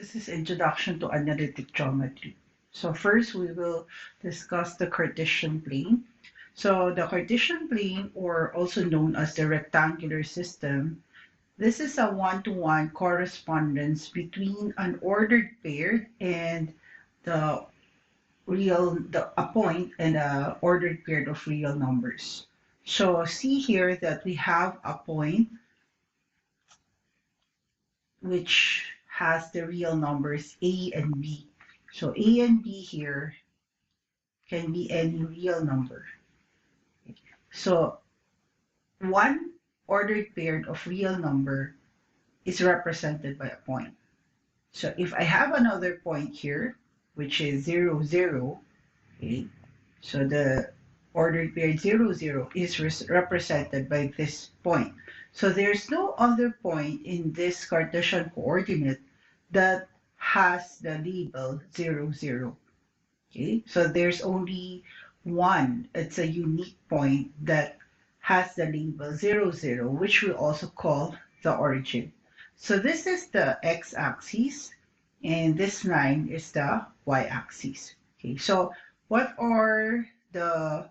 This is Introduction to Analytic Geometry. So first we will discuss the Cartesian plane. So the Cartesian plane, or also known as the rectangular system, this is a one-to-one correspondence between an ordered pair and the a point and a ordered pair of real numbers. So see here that we have a point which has the real numbers A and B. So A and B here can be any real number. So one ordered pair of real number is represented by a point. So if I have another point here, which is 0, 0, okay, so the ordered pair 0, 0 is represented by this point. So there's no other point in this Cartesian coordinate that has the label 0, 0. Okay, so there's only one. It's a unique point that has the label 0, 0, which we also call the origin. So this is the x-axis, and this line is the y-axis. Okay, so what are the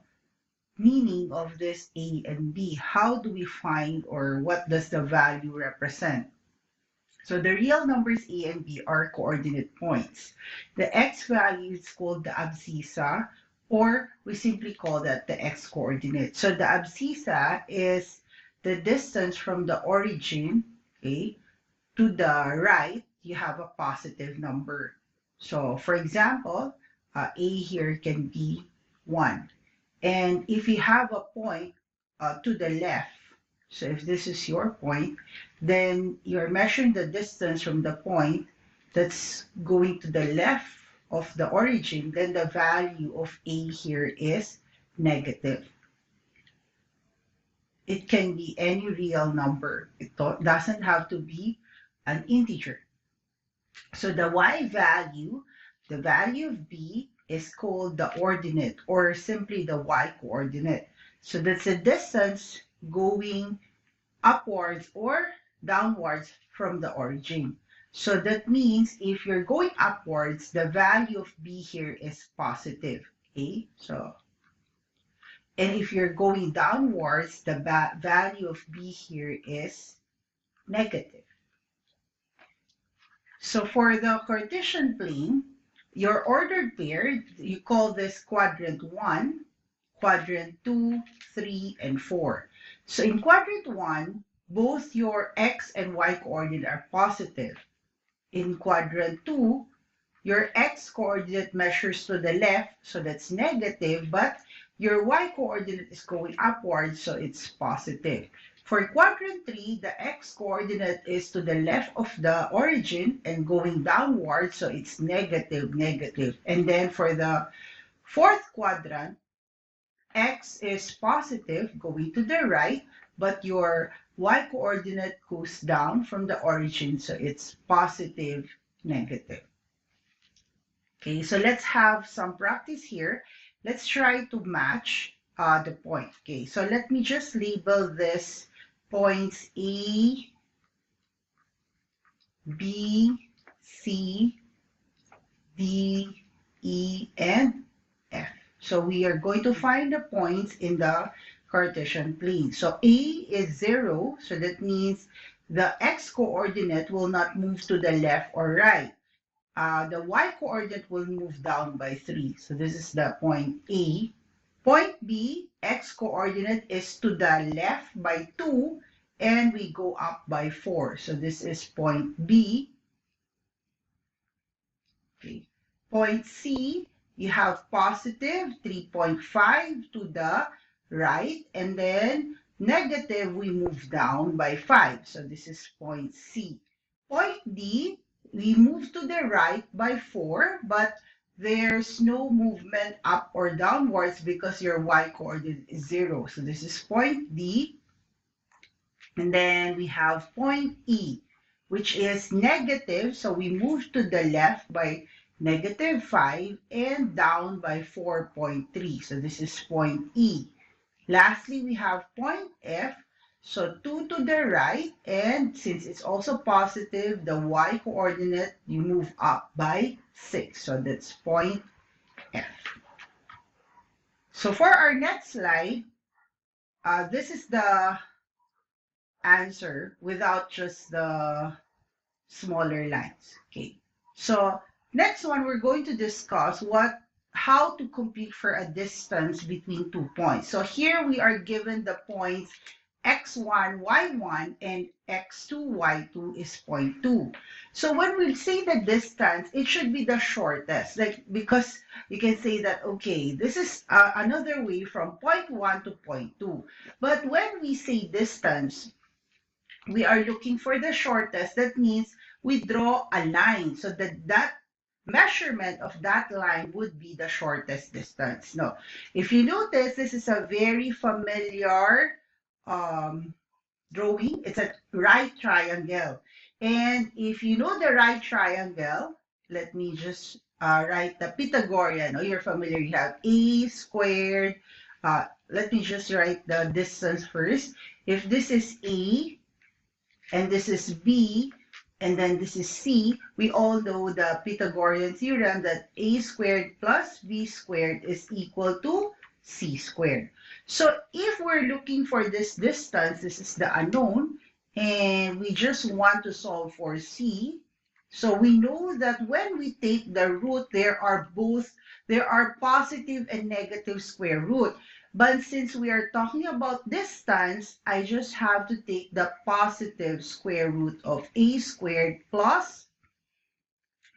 meaning of this A and B? How do we find, or what does the value represent? So the real numbers A and B are coordinate points. The x value is called the abscissa, or we simply call that the x-coordinate. So the abscissa is the distance from the origin, okay, to the right, you have a positive number. So for example, A here can be 1. And if you have a point to the left, so if this is your point, then you're measuring the distance from the point that's going to the left of the origin, then the value of A here is negative. It can be any real number. It doesn't have to be an integer. So the y value, the value of B is called the ordinate, or simply the y coordinate. So that's the distance going upwards or downwards from the origin. So that means if you're going upwards, the value of B here is positive. Okay, so, and if you're going downwards, the value of B here is negative. So for the Cartesian plane, your ordered pair, you call this quadrant 1, quadrant 2, 3, and 4. So in quadrant 1, both your x and y coordinate are positive. In quadrant 2, your x coordinate measures to the left, so that's negative, but your y coordinate is going upwards, so it's positive. For quadrant 3, the x coordinate is to the left of the origin and going downwards, so it's negative, negative. And then for the fourth quadrant, x is positive, going to the right, but your y coordinate goes down from the origin, so it's positive, negative. Okay, so let's have some practice here. Let's try to match the point. Okay, so let me just label this points A, B, C, D, E, and F. So we are going to find the points in the Cartesian plane. So A is 0, so that means the x-coordinate will not move to the left or right. The y-coordinate will move down by 3. So this is the point A. Point B, x-coordinate is to the left by 2, and we go up by 4. So this is point B. Okay. Point C, you have positive 3.5 to the right, and then negative, we move down by 5. So this is point C. Point D, we move to the right by 4, but there's no movement up or downwards because your y-coordinate is 0. So this is point D. And then we have point E, which is negative. So we move to the left by negative 5 and down by 4.3. So this is point E. Lastly, we have point F. So 2 to the right, and since it's also positive, the y coordinate, you move up by 6. So that's point F. So for our next slide, this is the answer without just the smaller lines. Okay. So next one, we're going to discuss how to compute for a distance between 2 points. So here we are given the points x1, y1, and x2, y2 is 0.2. So when we say the distance, it should be the shortest, like, because you can say that, okay, this is another way from point 1 to point 2. But when we say distance, we are looking for the shortest. That means we draw a line so that measurement of that line would be the shortest distance. No, if you notice, this is a very familiar drawing. It's a right triangle. And if you know the right triangle, let me just write the Pythagorean. Oh, you're familiar. You have a squared. Let me just write the distance first. If this is a, and this is b, and then this is c, we all know the Pythagorean theorem that a squared plus b squared is equal to c squared. So if we're looking for this distance, this is the unknown, and we just want to solve for c. So we know that when we take the root, there are positive and negative square root. But since we are talking about distance, I just have to take the positive square root of a squared plus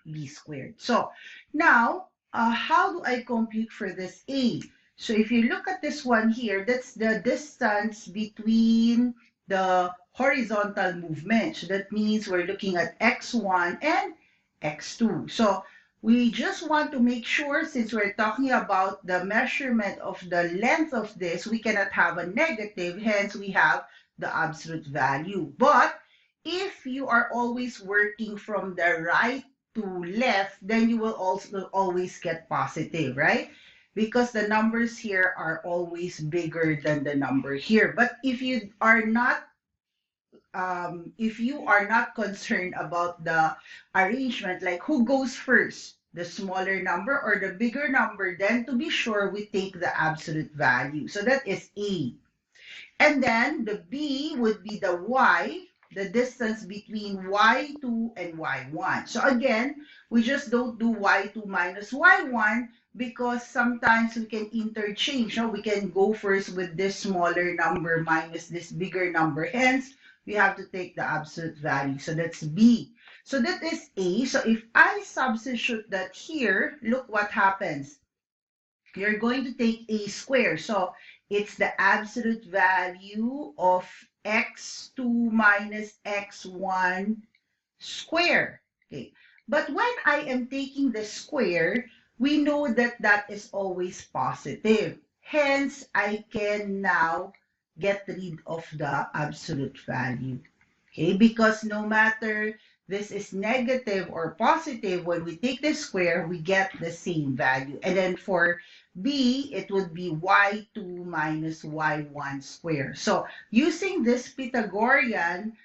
b squared. So now, how do I compute for this a? So if you look at this one here, that's the distance between the horizontal movement. So that means we're looking at x1 and x2. So we just want to make sure, since we're talking about the measurement of the length of this, we cannot have a negative, hence we have the absolute value. But if you are always working from the right to left, then you will also always get positive, right? Because the numbers here are always bigger than the number here. But if you are not concerned about the arrangement, like who goes first, the smaller number or the bigger number, then to be sure, we take the absolute value. So that is A. And then the B would be the Y, the distance between y2 and y1. So again, we just don't do y2 minus y1 because sometimes we can interchange. No? We can go first with this smaller number minus this bigger number. Hence, we have to take the absolute value. So that's B. So that is A. So if I substitute that here, look what happens. You're going to take a square. So it's the absolute value of x2 minus x1 square. Okay. But when I am taking the square, we know that that is always positive. Hence, I can now get rid of the absolute value. Okay, because no matter this is negative or positive, when we take the square, we get the same value. And then for B, it would be y2 minus y1 square. So using this Pythagorean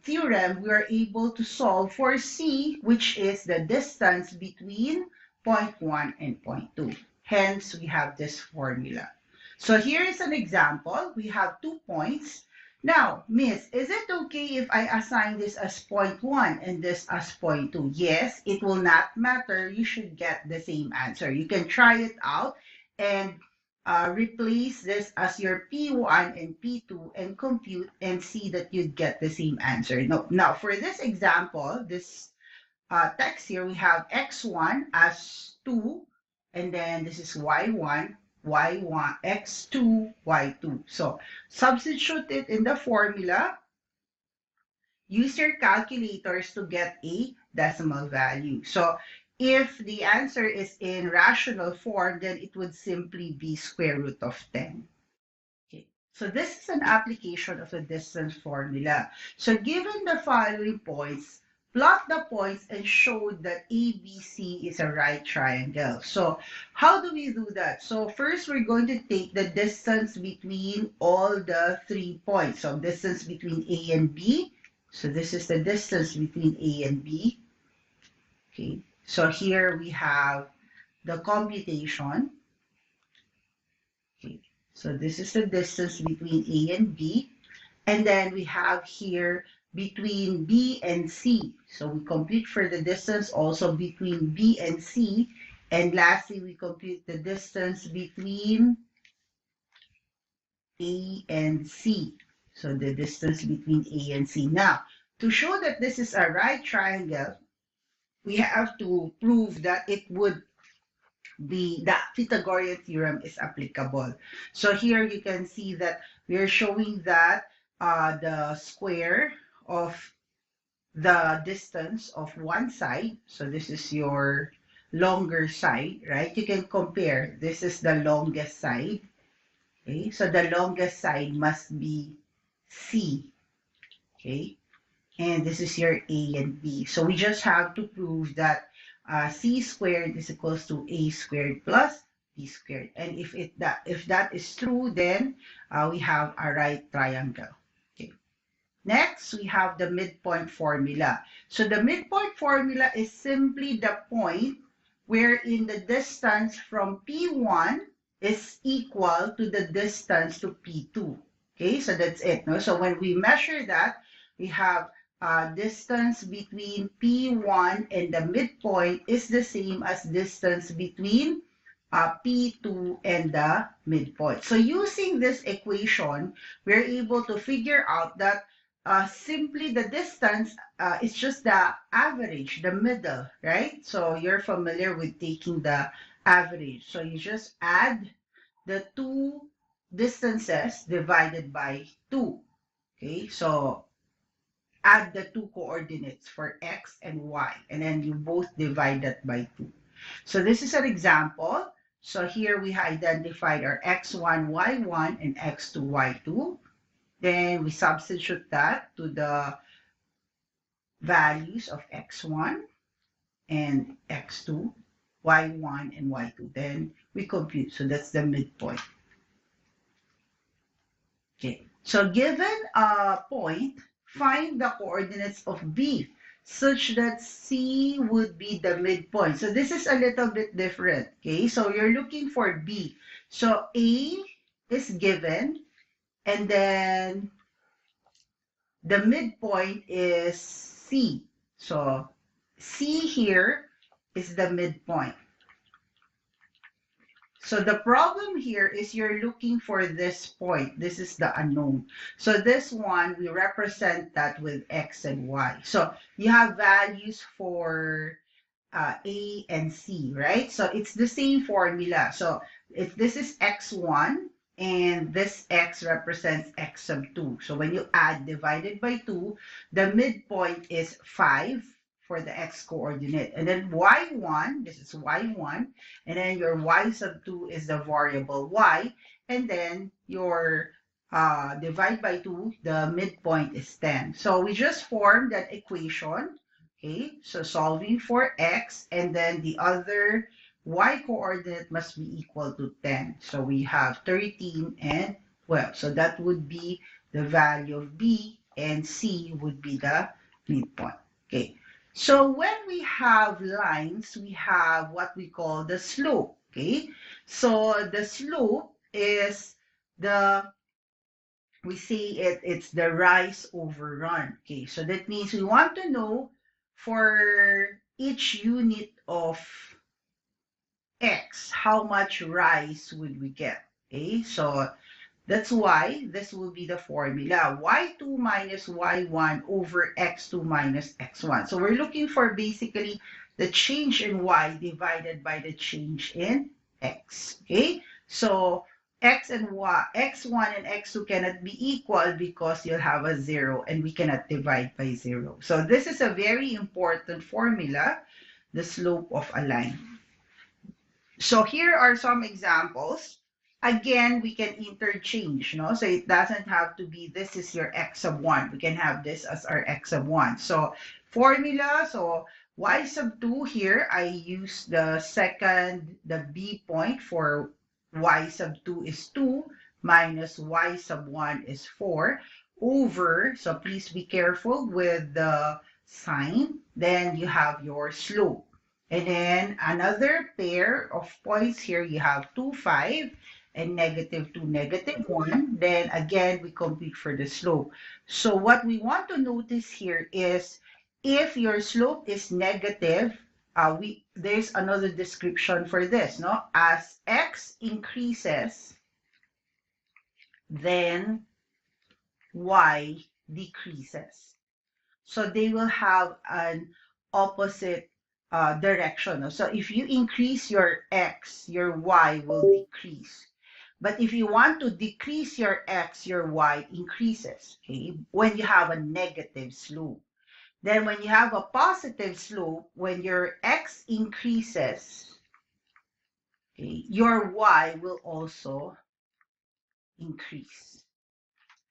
theorem, we are able to solve for C, which is the distance between point 1 and point 2. Hence, we have this formula. So here is an example. We have 2 points. Now, Miss, is it okay if I assign this as point 1 and this as point 2? Yes, it will not matter. You should get the same answer. You can try it out and replace this as your P1 and P2 and compute and see that you'd get the same answer. Now, for this example, this text here, we have x1 as 2, and then this is y1, y1, x2, y2. So substitute it in the formula. Use your calculators to get a decimal value. So if the answer is in rational form, then it would simply be square root of 10. Okay. So this is an application of the distance formula. So given the following points, plot the points and show that ABC is a right triangle. So how do we do that? So first we're going to take the distance between all the 3 points. So distance between A and B. So this is the distance between A and B. Okay. So here we have the computation. Okay. So this is the distance between A and B. And then we have here between B and C. So we compute for the distance also between B and C. And lastly, we compute the distance between A and C. So the distance between A and C. Now, to show that this is a right triangle, we have to prove that it would be, the Pythagorean theorem is applicable. So here you can see that we are showing that the square of the distance of one side, so this is your longer side, right? You can compare, this is the longest side, okay? So the longest side must be C, okay? And this is your A and B. So we just have to prove that C squared is equals to A squared plus B squared. And if that is true, then we have a right triangle. Okay. Next, we have the midpoint formula. So the midpoint formula is simply the point wherein the distance from P1 is equal to the distance to P2. Okay, so that's it. No? So when we measure that, we have distance between P1 and the midpoint is the same as distance between P2 and the midpoint. So using this equation, we're able to figure out that simply the distance is just the average, the middle, right? So you're familiar with taking the average. So you just add the two distances divided by 2. Okay, so add the two coordinates for x and y, and then you both divide that by 2. So this is an example. So here we identified our x1, y1, and x2, y2. Then we substitute that to the values of x1 and x2, y1 and y2. Then we compute. So that's the midpoint. Okay. So given a point, find the coordinates of B such that C would be the midpoint. So this is a little bit different. Okay. So you're looking for B. So A is given, and then the midpoint is C. So C here is the midpoint. So the problem here is you're looking for this point. This is the unknown. So this one, we represent that with X and Y. So you have values for A and C, right? So it's the same formula. So if this is X1, and this X represents X sub 2. So when you add divided by 2, the midpoint is 5 for the X coordinate. And then Y1, this is Y1, and then your Y sub 2 is the variable Y, and then your divide by 2, the midpoint is 10. So we just formed that equation. Okay, so solving for X, and then the other Y coordinate must be equal to 10. So we have 13 and 12. So that would be the value of B, and C would be the midpoint. Okay. So when we have lines, we have what we call the slope. Okay. So the slope is we say it's the rise over run. Okay. So that means we want to know for each unit of X, how much rise would we get? Okay, so that's why this will be the formula. Y2 minus Y1 over X2 minus X1. So we're looking for basically the change in Y divided by the change in X. Okay, so X and Y, X1 and X2 cannot be equal because you'll have a 0 and we cannot divide by 0. So this is a very important formula, the slope of a line. So here are some examples. Again, we can interchange, no? So it doesn't have to be, this is your x sub 1. We can have this as our x sub 1. So formula. So y sub 2 here, I use the B point for y sub 2 is 2 minus y sub 1 is 4 over, so please be careful with the sign, then you have your slope. And then another pair of points here, you have 2, 5, and -2, -1. Then again, we compute for the slope. So what we want to notice here is if your slope is negative, there's another description for this, no? As x increases, then y decreases. So they will have an opposite direction. So if you increase your x, your y will decrease. But if you want to decrease your x, your y increases, okay, when you have a negative slope. Then when you have a positive slope, when your x increases, okay, your y will also increase.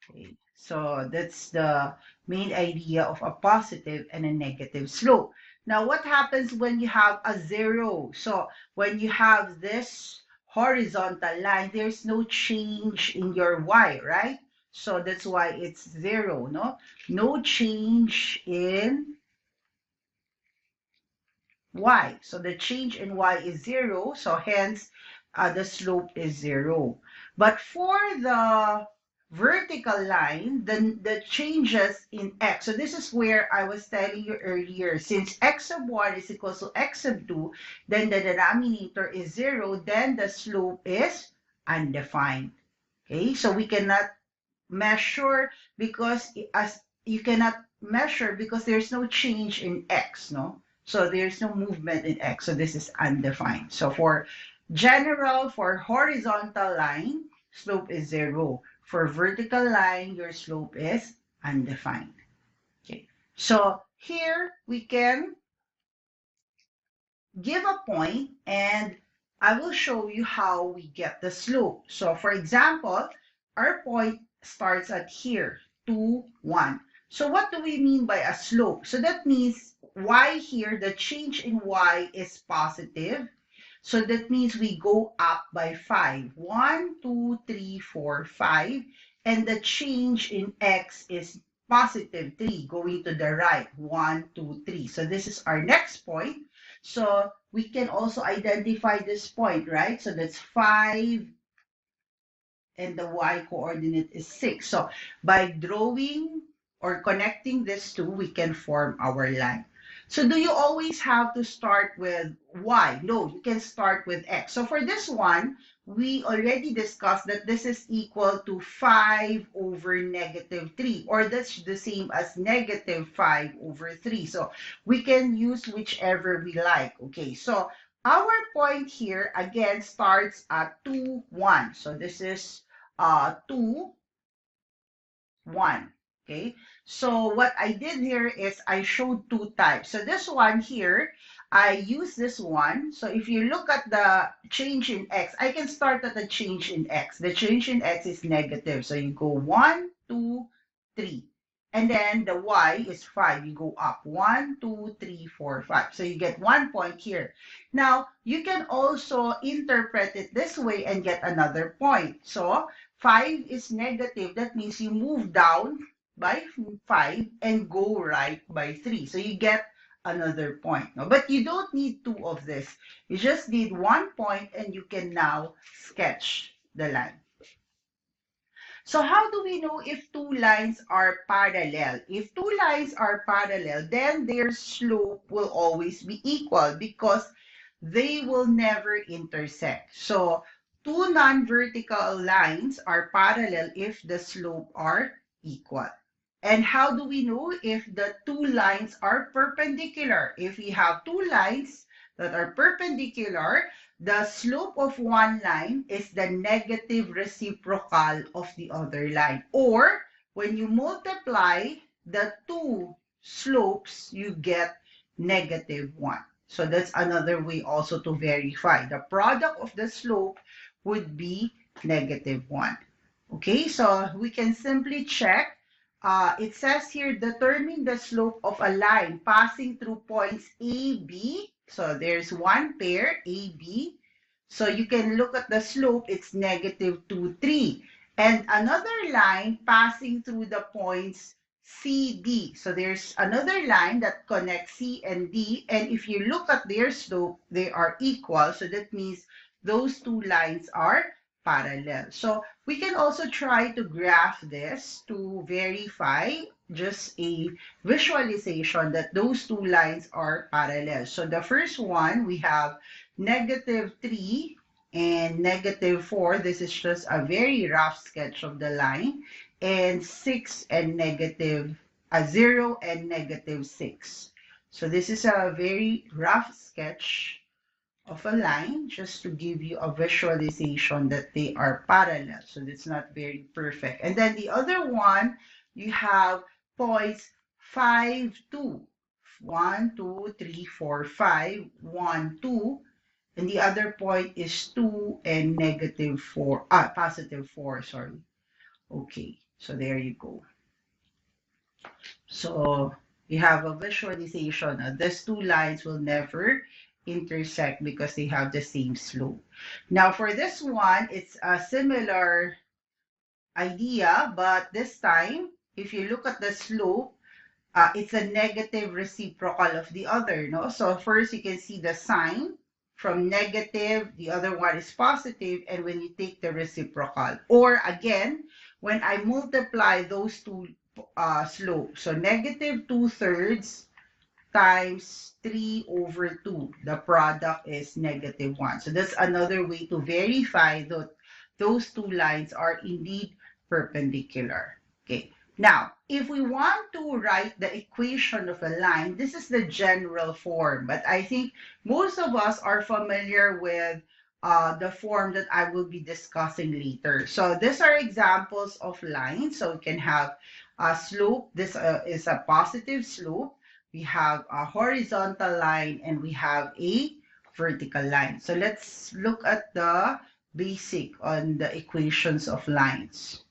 Okay. So that's the main idea of a positive and a negative slope. Now, what happens when you have a zero? So when you have this horizontal line, there's no change in your y, right? So that's why it's zero, no? No change in y. So the change in y is zero, so hence the slope is zero. But for the vertical line, the changes in x, so this is where I was telling you earlier, since x sub 1 is equal to x sub 2, then the denominator is zero, then the slope is undefined. Okay, so we cannot measure because there's no change in x, no? So there's no movement in x, so this is undefined. So for horizontal line, slope is zero. For vertical line, your slope is undefined. Okay, so here we can give a point and I will show you how we get the slope. So for example, our point starts at here, 2, 1. So what do we mean by a slope? So that means y here, the change in y is positive. So that means we go up by 5. 1, 2, 3, 4, 5. And the change in x is positive 3, going to the right. 1, 2, 3. So this is our next point. So we can also identify this point, right? So that's 5 and the y coordinate is 6. So by drawing or connecting these two, we can form our line. So do you always have to start with y? No, you can start with x. So for this one, we already discussed that this is equal to 5 over -3, or that's the same as -5 over 3. So we can use whichever we like. Okay, so our point here again starts at 2, 1. So this is 2, 1. Okay, so what I did here is I showed two types. So this one here, I use this one. So if you look at the change in x, I can start at the change in x. The change in x is negative. So you go 1, 2, 3. And then the y is 5. You go up 1, 2, 3, 4, 5. So you get 1 point here. Now, you can also interpret it this way and get another point. So 5 is negative. That means you move down by 5 and go right by 3. So you get another point. No? But you don't need two of this. You just need 1 point and you can now sketch the line. So how do we know if two lines are parallel? If two lines are parallel, then their slope will always be equal because they will never intersect. So two non-vertical lines are parallel if the slope are equal. And how do we know if the two lines are perpendicular? If we have two lines that are perpendicular, the slope of one line is the negative reciprocal of the other line. Or when you multiply the two slopes, you get -1. So that's another way also to verify. The product of the slope would be -1. Okay, so we can simply check it says here, determine the slope of a line passing through points A, B. So there's one pair, A, B. So you can look at the slope, it's negative 2, 3. And another line passing through the points C, D. So there's another line that connects C and D. And if you look at their slope, they are equal. So that means those two lines are parallel. So we can also try to graph this to verify just a visualization that those two lines are parallel. So the first one, we have negative 3 and negative 4. This is just a very rough sketch of the line. And 6 and negative 0 and negative 6. So this is a very rough sketch of a line just to give you a visualization that they are parallel. So it's not very perfect. And then the other one, you have points 5, 2. 1, 2, 3, 4, 5, 1, 2. And the other point is 2 and negative 4, positive 4, sorry. Okay, so there you go. So you have a visualization. These two lines will never intersect because they have the same slope. Now for this one, it's a similar idea, but this time, if you look at the slope, it's a negative reciprocal of the other, no? So first you can see the sign from negative, the other one is positive, and when you take the reciprocal. Or again, when I multiply those two slopes, so negative 2/3 times 3 over 2, the product is negative 1. So that's another way to verify that those two lines are indeed perpendicular. Okay. Now, if we want to write the equation of a line, this is the general form, but I think most of us are familiar with the form that I will be discussing later. So these are examples of lines. So we can have a slope. This is a positive slope. We have a horizontal line and we have a vertical line. So let's look at the basic on the equations of lines.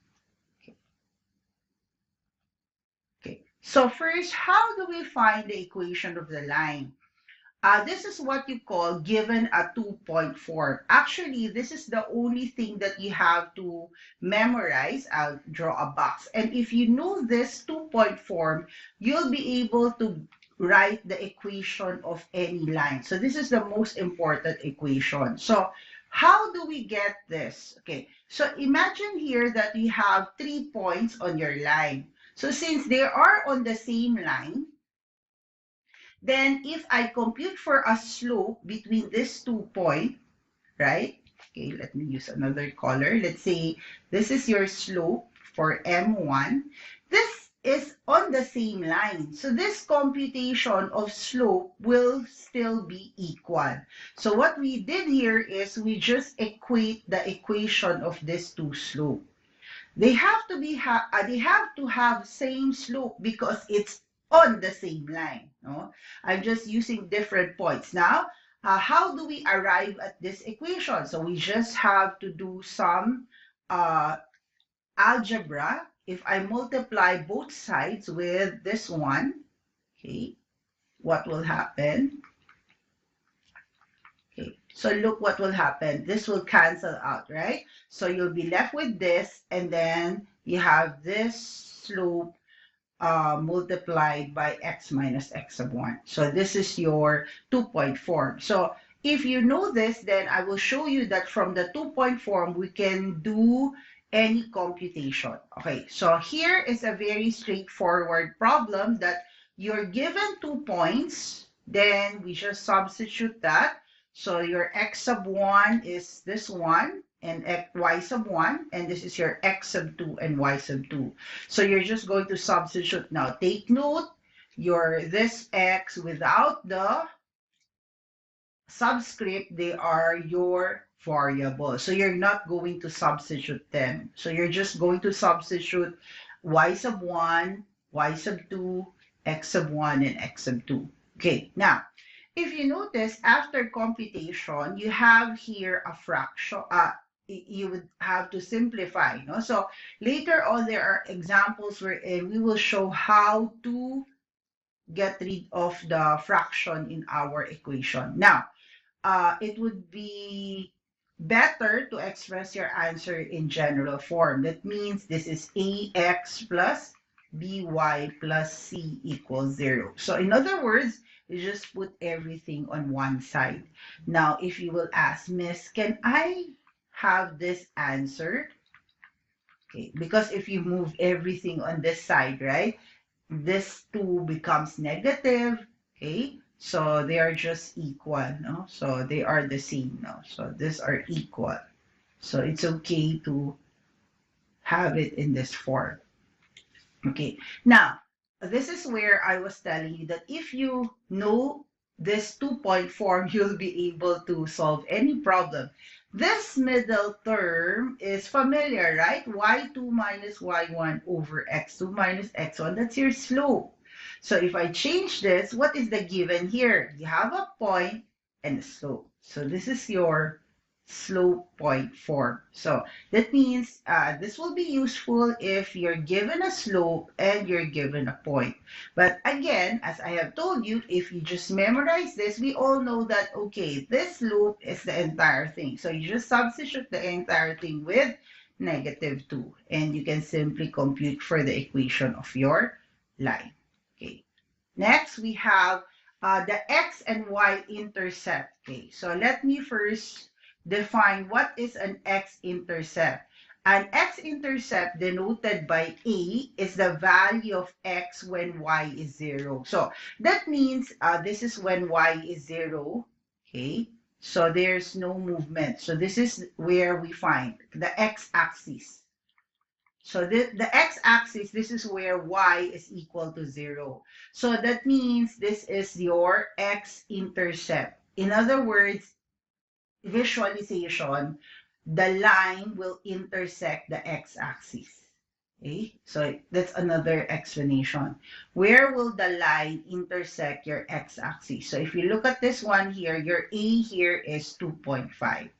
Okay. So first, how do we find the equation of the line? This is what you call given a 2-point form. Actually, this is the only thing that you have to memorize. I'll draw a box. And if you know this 2-point form, you'll be able to write the equation of any line. So this is the most important equation. So how do we get this? Okay, so imagine here that you have 3 points on your line. So since they are on the same line, then if I compute for a slope between these 2 points, right? Okay, let me use another color. Let's say this is your slope for M1. This is on the same line. So this computation of slope will still be equal. So what we did here is we just equate the equation of these two slopes. They have to have same slope because it's on the same line. No? I'm just using different points. Now, how do we arrive at this equation? So we just have to do some algebra. If I multiply both sides with this one, okay, what will happen? Okay, so look what will happen. This will cancel out, right? So you'll be left with this, and then you have this slope multiplied by x minus x sub 1. So this is your 2-point form. So if you know this, then I will show you that from the 2-point form, we can do any computation. Okay, so here is a very straightforward problem that you're given 2 points, then we just substitute that. So your x sub 1 is this one, and y sub 1, and this is your x sub 2 and y sub 2. So you're just going to substitute now. Take note, this x without the subscript, they are your variables. So you're not going to substitute them. So you're just going to substitute y sub 1, y sub 2, x sub 1, and x sub 2. Okay, now, if you notice, after computation, you have here a fraction, you would have to simplify, no? So later on, there are examples wherein we will show how to get rid of the fraction in our equation. Now, it would be better to express your answer in general form. That means this is ax plus by plus c equals 0. So in other words, you just put everything on one side. Now, if you will ask, Miss, can I have this answer? Okay, because if you move everything on this side, right, this 2 becomes negative, okay? So they are just equal, no? So they are the same, no? So these are equal. So it's okay to have it in this form. Okay, now this is where I was telling you that if you know this 2-point form, you'll be able to solve any problem. This middle term is familiar, right? y2 minus y1 over x2 minus x1, that's your slope. So if I change this, what is the given here? You have a point and a slope. So this is your slope point form. So that means this will be useful if you're given a slope and you're given a point. But again, as I have told you, if you just memorize this, we all know that, okay, this slope is the entire thing. So you just substitute the entire thing with -2, and you can simply compute for the equation of your line. Okay. Next, we have the x and y intercept. Okay, so let me first define what is an x-intercept. An x-intercept denoted by A is the value of x when y is 0. So that means this is when y is 0. Okay, so there's no movement. So this is where we find the x-axis. So the x-axis, this is where y is equal to 0. So that means this is your x-intercept. In other words, visualization, the line will intersect the x-axis. Okay, so that's another explanation. Where will the line intersect your x-axis? So if you look at this one here, your A here is 2.5.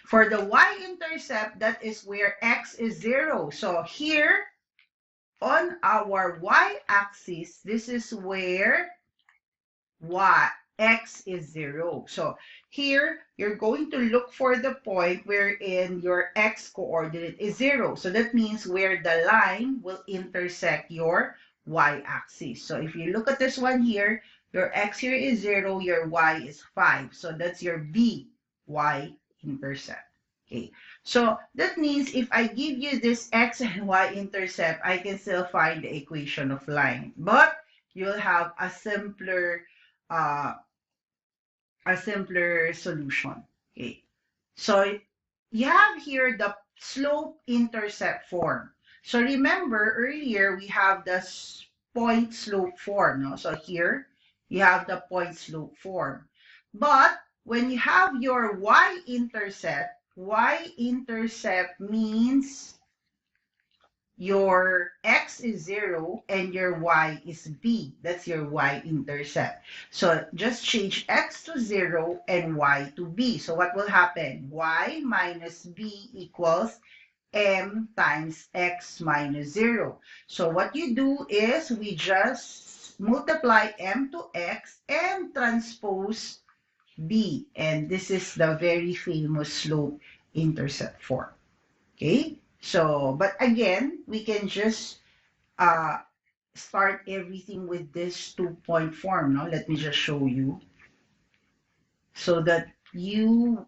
For the y-intercept, that is where x is 0. So here on our y-axis, this is where x is 0. So here, you're going to look for the point wherein your x coordinate is 0. So that means where the line will intersect your y-axis. So if you look at this one here, your x here is 0, your y is 5. So that's your B, y-intercept. Okay, so that means if I give you this x and y-intercept, I can still find the equation of line. But you'll have a simpler solution. Okay, so you have here the slope-intercept form. So remember earlier we have the point slope form. No? So here you have the point slope form. But when you have your y-intercept means your x is 0 and your y is b. That's your y-intercept. So just change x to 0 and y to b. So what will happen? Y minus b equals m times x minus 0. So what you do is we just multiply m to x and transpose b. And this is the very famous slope-intercept form. Okay? So, but again, we can just start everything with this 2-point form. No? Let me just show you so that you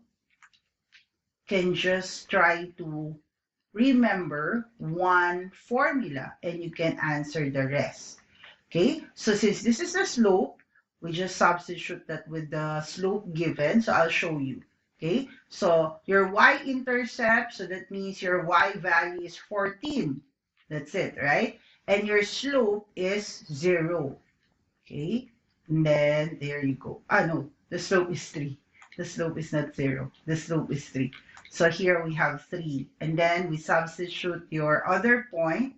can just try to remember one formula and you can answer the rest. Okay, so since this is the slope, we just substitute that with the slope given. So I'll show you. Okay, so your y-intercept, so that means your y value is 14. That's it, right? And your slope is 0. Okay, and then there you go. No, the slope is 3. The slope is not 0. The slope is 3. So here we have 3. And then we substitute your other point,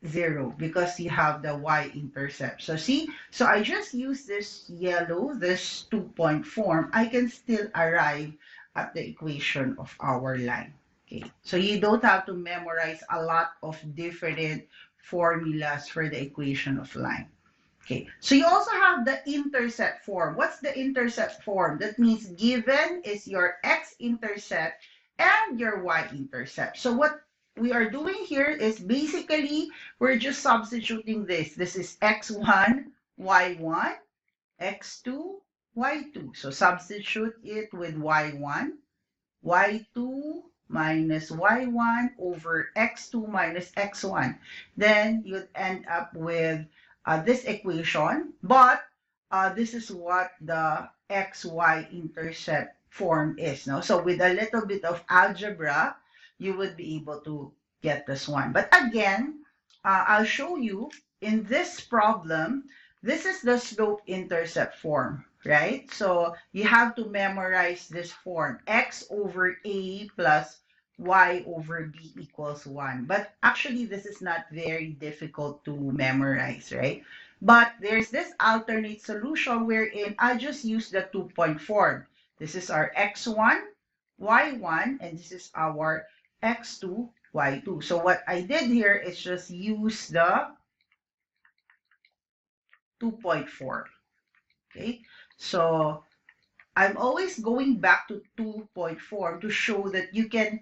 0, because you have the y-intercept. So see, so I just use this yellow, this 2-point form. I can still arrive at the equation of our line. Okay, so you don't have to memorize a lot of different formulas for the equation of line. Okay, so you also have the intercept form. What's the intercept form? That means given is your x-intercept and your y-intercept. So what we are doing here is basically we're just substituting this. This is x1, y1, x2, y2. So substitute it with y1, y2 minus y1 over x2 minus x1. Then you'd end up with this equation, but this is what the xy intercept form is. No? So with a little bit of algebra, you would be able to get this one. But again, I'll show you in this problem, this is the slope intercept form, right? So you have to memorize this form, x over a plus y over b equals 1. But actually, this is not very difficult to memorize, right? But there's this alternate solution wherein I just use the 2-point form. This is our x1, y1, and this is our x2, y2. So what I did here is just use the 2-point form. Okay, so I'm always going back to 2-point form to show that you can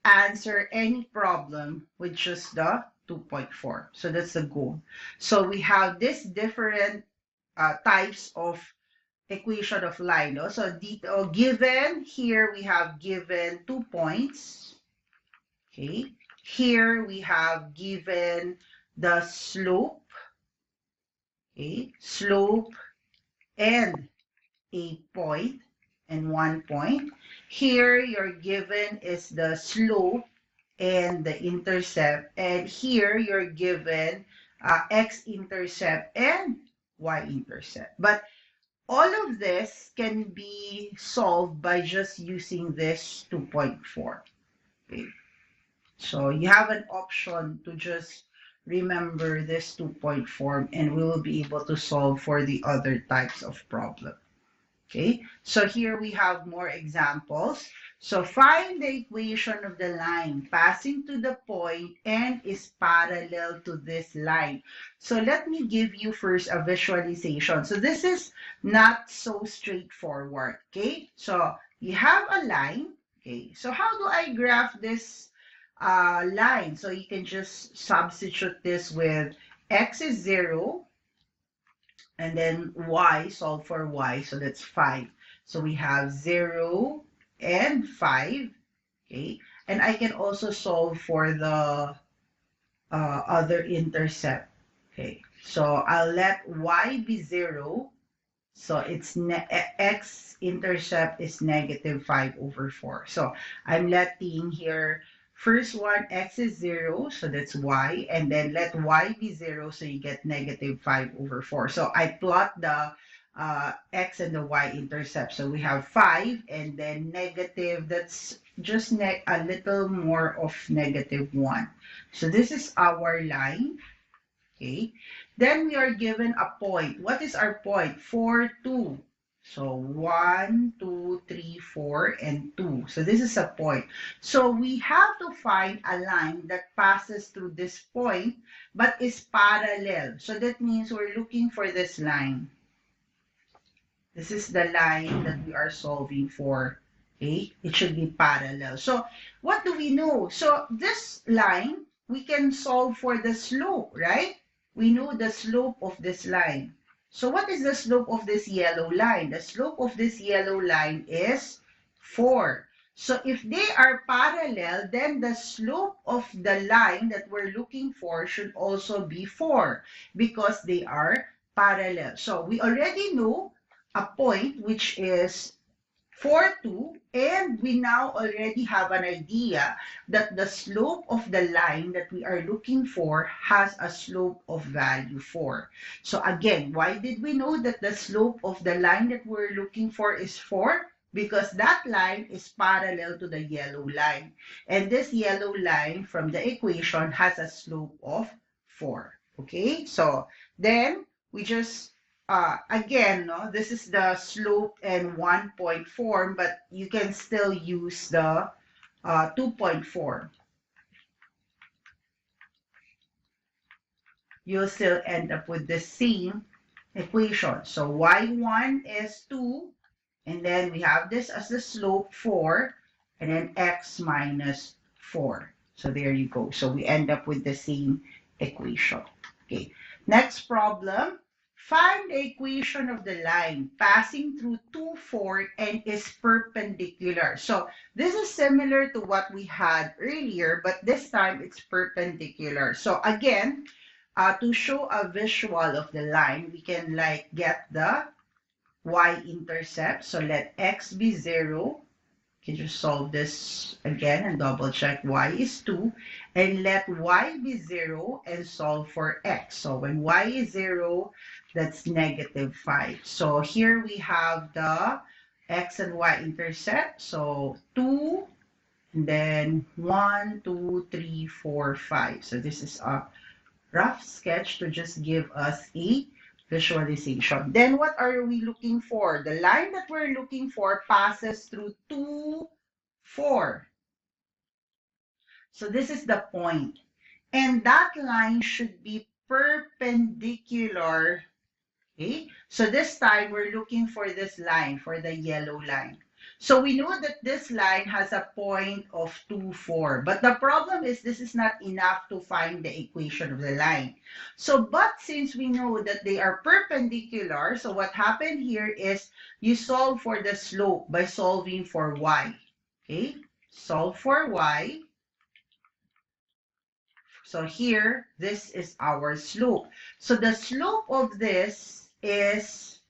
answer any problem with just the 2-point form. So that's the goal. So we have this different types of equation of line. No? So given here we have given 2 points. Okay, here we have given the slope. Okay, slope and a point and 1 point. Here, you're given is the slope and the intercept. And here, you're given x-intercept and y-intercept. But all of this can be solved by just using this 2-point form. Okay. So you have an option to just remember this 2-point form, and we will be able to solve for the other types of problem. Okay, so here we have more examples. So find the equation of the line passing to the point and is parallel to this line. So let me give you first a visualization. So this is not so straightforward. Okay, so you have a line. Okay, so how do I graph this line? So you can just substitute this with x is 0. And then y, solve for y, so that's 5. So we have 0 and 5, okay? And I can also solve for the other intercept, okay? So I'll let y be 0, so it's x-intercept is negative 5 over 4. So I'm letting here, first one, x is 0, so that's y, and then let y be 0, so you get negative 5 over 4. So I plot the x and the y-intercept. So we have 5, and then negative, that's just a little more of negative 1. So this is our line, okay? Then we are given a point. What is our point? 4, 2. So 1, 2, 3, 4, and 2. So this is a point. So we have to find a line that passes through this point but is parallel. So that means we're looking for this line. This is the line that we are solving for. Okay? It should be parallel. So what do we know? So this line, we can solve for the slope, right? We know the slope of this line. So what is the slope of this yellow line? The slope of this yellow line is 4. So if they are parallel, then the slope of the line that we're looking for should also be 4 because they are parallel. So we already know a point which is 4, 2, and we now already have an idea that the slope of the line that we are looking for has a slope of value 4. So again, why did we know that the slope of the line that we're looking for is 4? Because that line is parallel to the yellow line. And this yellow line from the equation has a slope of 4. Okay, so then we just again, no, this is the slope and 1-point form, but you can still use the 2-point form. You'll still end up with the same equation. So y1 is 2, and then we have this as the slope 4, and then x minus 4. So there you go. So we end up with the same equation. Okay, next problem. Find the equation of the line passing through 2, 4 and is perpendicular. So this is similar to what we had earlier, but this time it's perpendicular. So again, to show a visual of the line, we can like get the y-intercept. So let x be 0. You can just solve this again and double check y is 2. And let y be 0 and solve for x. So when y is 0, that's negative 5. So here we have the x and y intercept. So 2, and then 1, 2, 3, 4, 5. So this is a rough sketch to just give us a visualization. Then what are we looking for? The line that we're looking for passes through 2, 4. So this is the point. And that line should be perpendicular. Okay, so this time we're looking for this line, for the yellow line. So we know that this line has a point of 2, 4. But the problem is this is not enough to find the equation of the line. So, but since we know that they are perpendicular, so what happened here is you solve for the slope by solving for y. Okay, solve for y. So here, this is our slope. So the slope of this is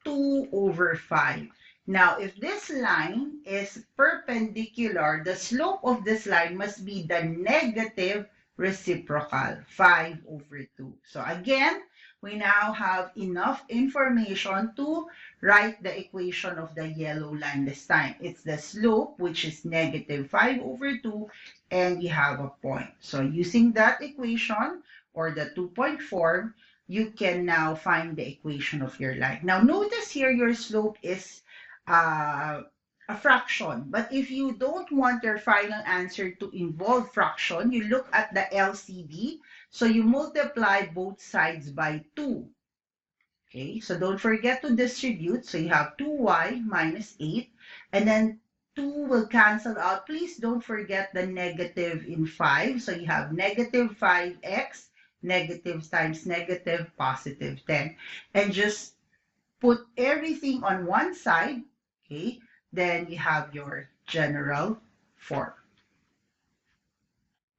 2 over 5. Now, if this line is perpendicular, the slope of this line must be the negative reciprocal, 5 over 2. So again, we now have enough information to write the equation of the yellow line this time. It's the slope, which is negative 5 over 2, and we have a point. So using that equation, or the 2-point form, you can now find the equation of your line. Now, notice here your slope is a fraction. But if you don't want your final answer to involve fraction, you look at the LCD. So you multiply both sides by 2. Okay, so don't forget to distribute. So you have 2y minus 8. And then 2 will cancel out. Please don't forget the negative in 5. So you have negative 5x. Negative times negative, positive 10. And just put everything on one side, okay? Then you have your general form.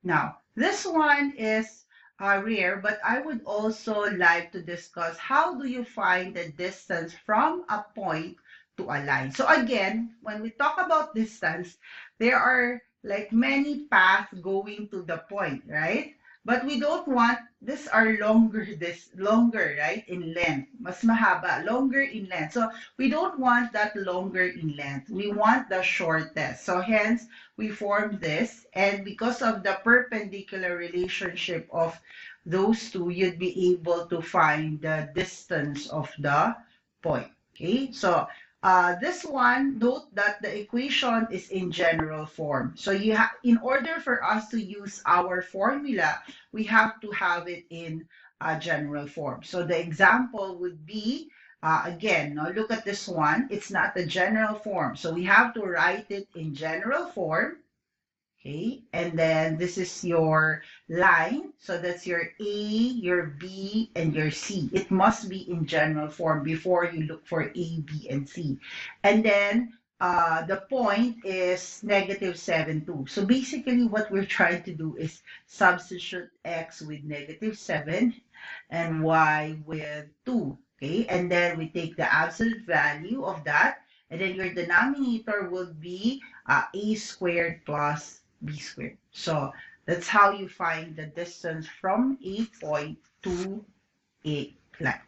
Now, this one is rare, but I would also like to discuss how do you find the distance from a point to a line. So again, when we talk about distance, there are like many paths going to the point, right? But we don't want, these are longer, right, in length. Mas mahaba, longer in length. So we don't want that longer in length. We want the shortest. So hence, we form this. And because of the perpendicular relationship of those two, you'd be able to find the distance of the point. Okay, so this one, note that the equation is in general form. So you have, in order for us to use our formula, we have to have it in a general form. So the example would be, again, now look at this one. It's not the general form. So we have to write it in general form. Okay, and then this is your line. So that's your A, your B, and your C. It must be in general form before you look for A, B, and C. And then the point is negative 7, 2. So basically what we're trying to do is substitute x with negative 7 and y with 2. Okay, and then we take the absolute value of that, and then your denominator will be a squared plus b squared. So that's how you find the distance from a point to a line.